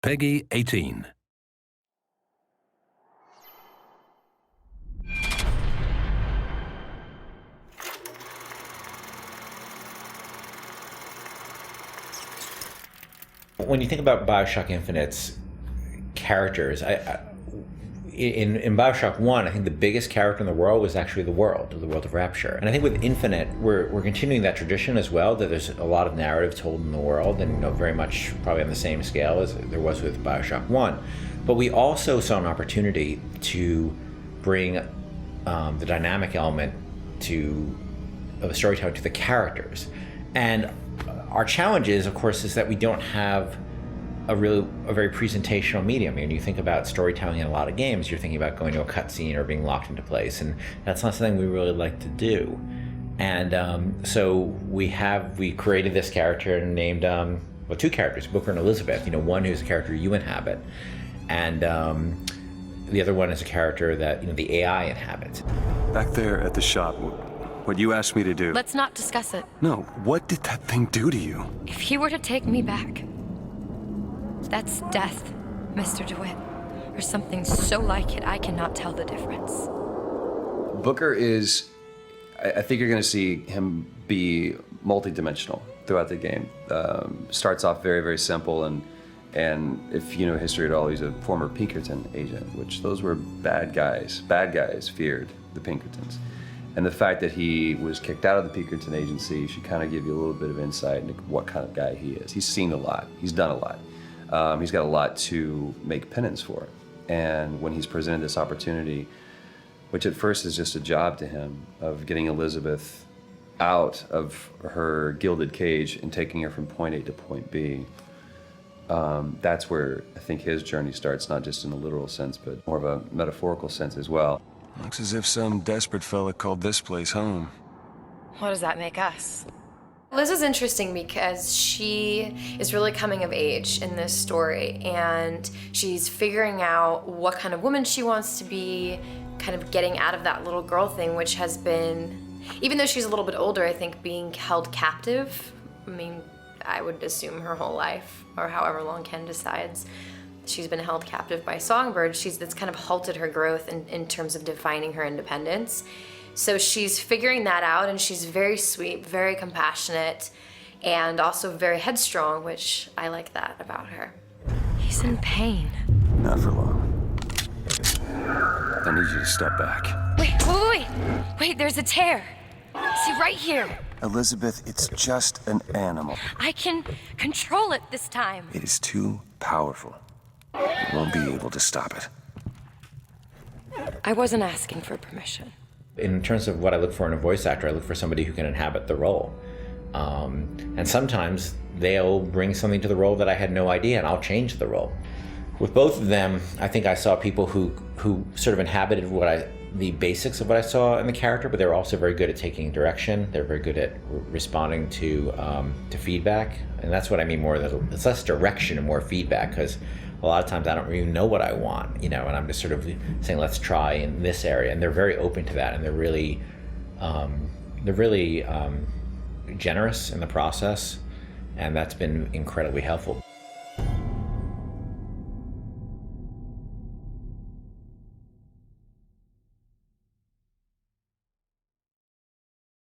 Peggy 18. When you think about BioShock Infinite's characters, in BioShock 1, I think the biggest character in the world was actually the world of Rapture. And I think with Infinite, we're continuing that tradition as well, that there's a lot of narrative told in the world, and very much probably on the same scale as there was with BioShock 1. But we also saw an opportunity to bring the dynamic element of storytelling to the characters. And our challenge is, of course, is that we don't have a very presentational medium. I mean, you think about storytelling in a lot of games, you're thinking about going to a cutscene or being locked into place, and that's not something we really like to do. And so we created this character and named two characters, Booker and Elizabeth. One who's a character you inhabit, and the other one is a character that the AI inhabits. Back there at the shop, what you asked me to do. Let's not discuss it. No, what did that thing do to you? If he were to take me back, that's death, Mr. DeWitt. Or something so like it, I cannot tell the difference. Booker is, I think you're gonna see him be multi-dimensional throughout the game. Starts off very, very simple, and if you know history at all, he's a former Pinkerton agent, which those were bad guys. Bad guys feared the Pinkertons. And the fact that he was kicked out of the Pinkerton agency should kind of give you a little bit of insight into what kind of guy he is. He's seen a lot, he's done a lot. He's got a lot to make penance for. And when he's presented this opportunity, which at first is just a job to him, of getting Elizabeth out of her gilded cage and taking her from point A to point B, that's where I think his journey starts, not just in a literal sense, but more of a metaphorical sense as well. Looks as if some desperate fella called this place home. What does that make us? Liz is interesting because she is really coming of age in this story, and she's figuring out what kind of woman she wants to be, kind of getting out of that little girl thing, which has been, even though she's a little bit older, I think being held captive, I would assume her whole life, or however long Ken decides, she's been held captive by Songbird. That's kind of halted her growth in terms of defining her independence. So she's figuring that out, and she's very sweet, very compassionate, and also very headstrong, which I like that about her. He's in pain. Not for long. I need you to step back. Wait, there's a tear. See, right here. Elizabeth, it's just an animal. I can control it this time. It is too powerful. You won't be able to stop it. I wasn't asking for permission. In terms of what I look for in a voice actor, I look for somebody who can inhabit the role. And sometimes they'll bring something to the role that I had no idea, and I'll change the role. With both of them, I think I saw people who sort of inhabited the basics of what I saw in the character, but they're also very good at taking direction. They're very good at responding to feedback, and that's what I mean more. That it's less direction and more feedback, because a lot of times I don't even know what I want, and I'm just sort of saying, let's try in this area, and they're very open to that, and they're really generous in the process, and that's been incredibly helpful.